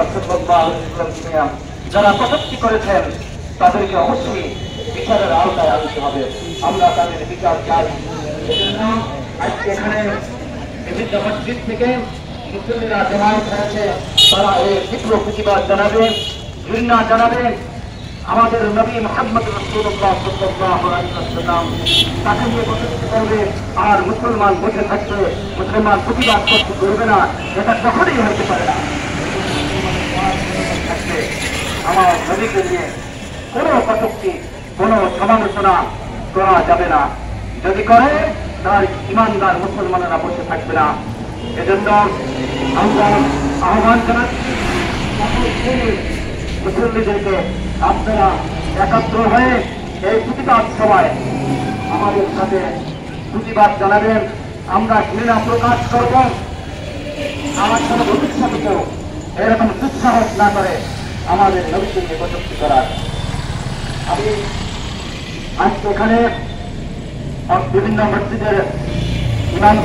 রাসূলুল্লাহ সাল্লাল্লাহু আলাইহি ওয়াসাল্লাম যারা কটূক্তি করেছেন তাদেরকে অবশ্যই বিচারের আওতায় আনতে হবে। আমরা তাদের বিচার চাই। এজন্য আজকে এখানে বিভিন্ন মসজিদ থেকে মুসলিমরা জমায়েত হয়েছে, তারা এই তীব্র প্রতিবাদ জানাবে, ঘৃণা জানাবে। আমাদের নবী মুহাম্মদ রাসূলুল্লাহ সাল্লাল্লাহু আলাইহি ওয়াসাল্লাম তাকে নিয়ে কটূক্তি করবে আর মুসলমান বসে থাকবে, মুসলমান প্রতিবাদ করতে করবে না, এটা কখনোই হতে পারে না। আমার নবীকে নিয়ে কোনো কটূক্তি, কোনো সমালোচনা করা যাবে না। যদি করে তার ইমানদার মুসলমানেরা বসে থাকবে না। এজন্য আমরা আহ্বান জানাচ্ছি মুসল্লিদেরকে, আপনারা একাত্র হয়ে এই প্রতিবাদ সভায় আমাদের সাথে প্রতিবাদ জানাবেন। আমরা ঘৃণা প্রকাশ করব। আমার সাথে ভবিষ্যতে কেউ এরকম দুঃসাহস না করে আমাদের নবীকে কটূক্তি করার। আমি আজকে এখানে বিভিন্ন মসজিদের ইমাম